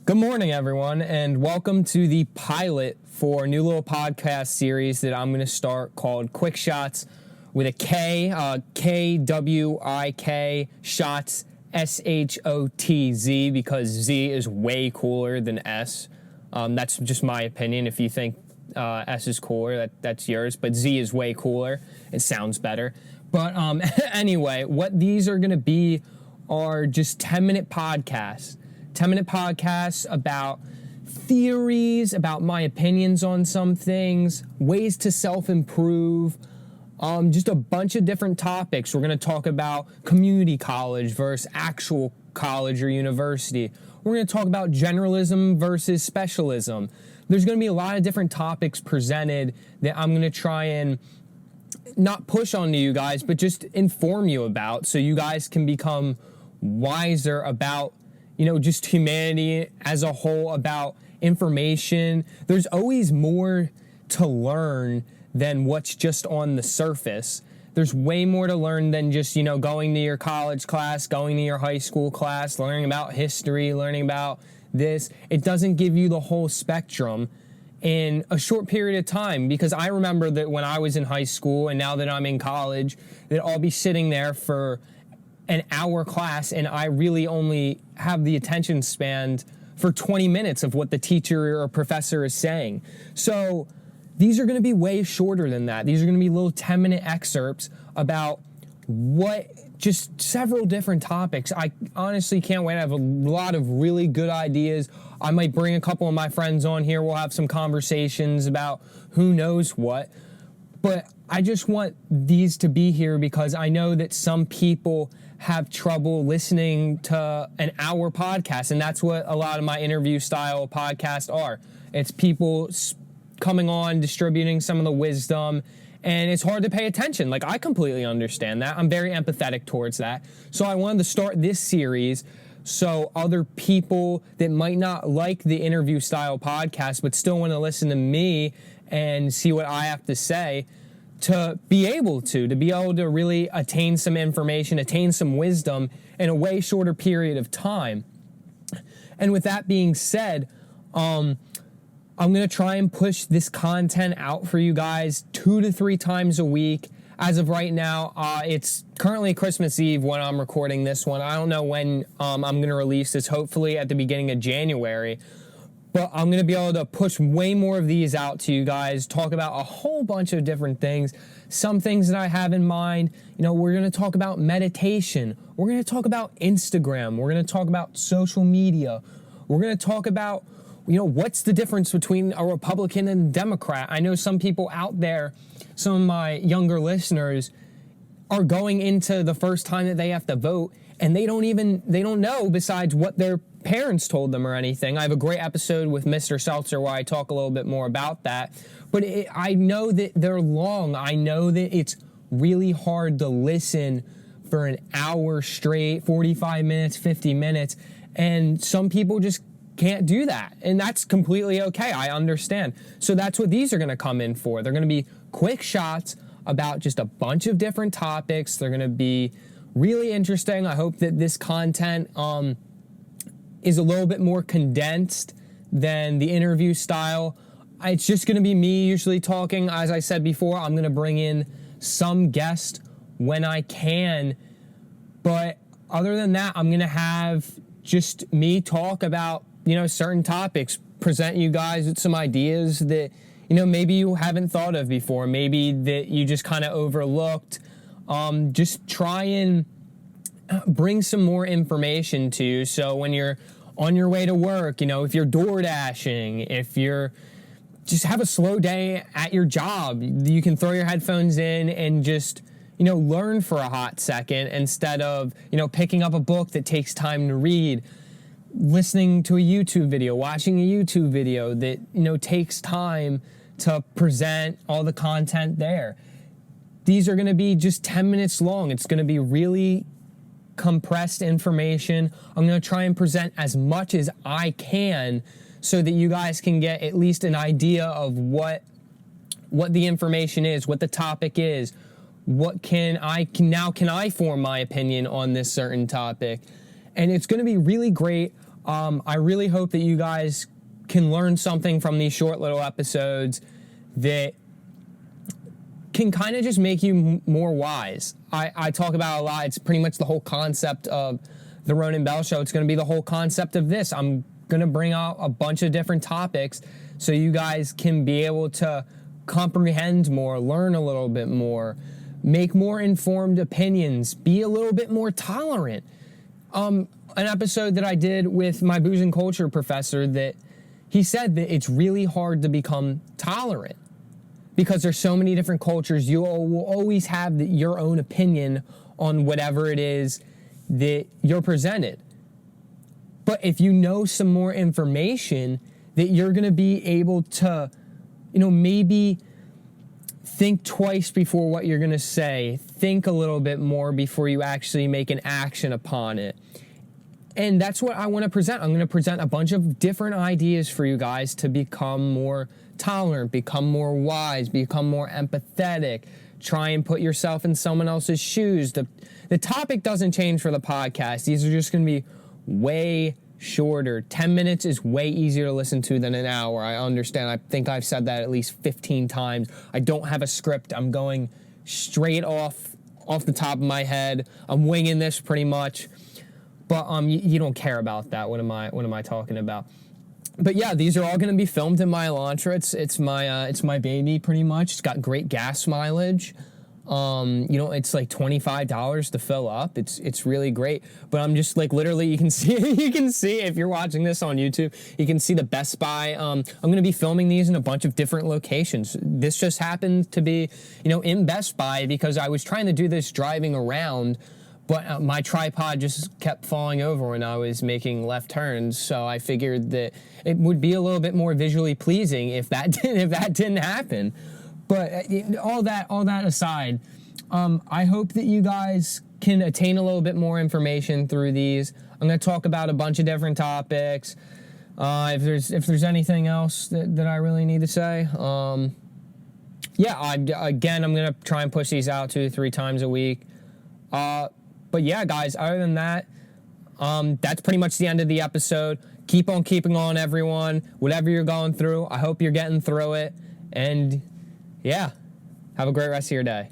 Good morning, everyone, and welcome to the pilot for a new little podcast series that I'm going to start called Kwik Shotz with a K, Kwik Shotz, Shotz, because Z is way cooler than S. That's just my opinion. If you think S is cooler, that's yours, but Z is way cooler. It sounds better. But anyway, what these are going to be are just 10-minute podcasts. 10-minute podcasts about theories, about my opinions on some things, ways to self-improve, just a bunch of different topics. We're going to talk about community college versus actual college or university. We're going to talk about generalism versus specialism. There's going to be a lot of different topics presented that I'm going to try and not push onto you guys, but just inform you about so you guys can become wiser about just humanity as a whole, about information. There's always more to learn than what's just on the surface. There's way more to learn than just, going to your college class, going to your high school class, learning about history, learning about this. It doesn't give you the whole spectrum in a short period of time, because I remember that when I was in high school and now that I'm in college, that I'll be sitting there for an hour class and I really only have the attention span for 20 minutes of what the teacher or professor is saying. So these are going to be way shorter than that. These are going to be little 10-minute excerpts about just several different topics. I honestly can't wait. I have a lot of really good ideas. I might bring a couple of my friends on here. We'll have some conversations about who knows what. But I just want these to be here because I know that some people have trouble listening to an hour podcast, and that's what a lot of my interview style podcasts are. It's people coming on, distributing some of the wisdom, and it's hard to pay attention. Like, I completely understand that. I'm very empathetic towards that. So I wanted to start this series so other people that might not like the interview style podcast but still want to listen to me and see what I have to say, to be able to really attain some information, attain some wisdom in a way shorter period of time. And with that being said, I'm going to try and push this content out for you guys 2 to 3 times a week. As of right now, it's currently Christmas Eve when I'm recording this one. I don't know when I'm going to release this, hopefully at the beginning of January. But I'm going to be able to push way more of these out to you guys, talk about a whole bunch of different things. Some things that I have in mind, we're going to talk about meditation. We're going to talk about Instagram. We're going to talk about social media. We're going to talk about, what's the difference between a Republican and a Democrat. I know some people out there, some of my younger listeners, are going into the first time that they have to vote, and they don't know besides what their parents told them or anything. I have a great episode with Mr. Seltzer where I talk a little bit more about that. But I know that they're long. I know that it's really hard to listen for an hour straight, 45 minutes, 50 minutes. And some people just can't do that. And that's completely okay. I understand. So that's what these are going to come in for. They're going to be quick shots about just a bunch of different topics. They're going to be really interesting. I hope that this content is a little bit more condensed than the interview style. It's just going to be me usually talking. As I said before, I'm going to bring in some guest when I can. But other than that, I'm going to have just me talk about, certain topics, present you guys with some ideas that, maybe you haven't thought of before, maybe that you just kind of overlooked. Just try and bring some more information to you. So when you're on your way to work, if you're door dashing, if you're just have a slow day at your job, you can throw your headphones in and just, learn for a hot second instead of, picking up a book that takes time to read, listening to a YouTube video, watching a YouTube video that, takes time to present all the content there. These are going to be just 10 minutes long. It's going to be really compressed information. I'm going to try and present as much as I can so that you guys can get at least an idea of what the information is, what the topic is, can I form my opinion on this certain topic. And it's going to be really great. I really hope that you guys can learn something from these short little episodes that can kind of just make you more wise. I talk about a lot. It's pretty much the whole concept of the Ronan Bell Show. It's going to be the whole concept of this. I'm going to bring out a bunch of different topics so you guys can be able to comprehend more, learn a little bit more, make more informed opinions, be a little bit more tolerant. An episode that I did with my booze and culture professor, that he said that it's really hard to become tolerant because there's so many different cultures. You will always have your own opinion on whatever it is that you're presented. But if you know some more information, that you're going to be able to, maybe think twice before what you're going to say. Think a little bit more before you actually make an action upon it. And that's what I want to present. I'm going to present a bunch of different ideas for you guys to become more tolerant, become more wise, become more empathetic, try and put yourself in someone else's shoes. The topic doesn't change for the podcast. These are just going to be way shorter. 10 minutes is way easier to listen to than an hour. I understand. I think I've said that at least 15 times. I don't have a script. I'm going straight off the top of my head. I'm winging this pretty much. But you don't care about that. What am I talking about? But yeah, these are all going to be filmed in my Elantra. It's my baby pretty much. It's got great gas mileage. It's like $25 to fill up. It's really great. But I'm just like, literally, you can see if you're watching this on YouTube, you can see the Best Buy. I'm going to be filming these in a bunch of different locations. This just happened to be, in Best Buy because I was trying to do this driving around, but my tripod just kept falling over when I was making left turns. So I figured that it would be a little bit more visually pleasing if that didn't happen. But all that aside, I hope that you guys can attain a little bit more information through these. I'm going to talk about a bunch of different topics. If there's anything else that I really need to say, I'm going to try and push these out 2 to 3 times a week. But yeah, guys, other than that, that's pretty much the end of the episode. Keep on keeping on, everyone. Whatever you're going through, I hope you're getting through it. And yeah, have a great rest of your day.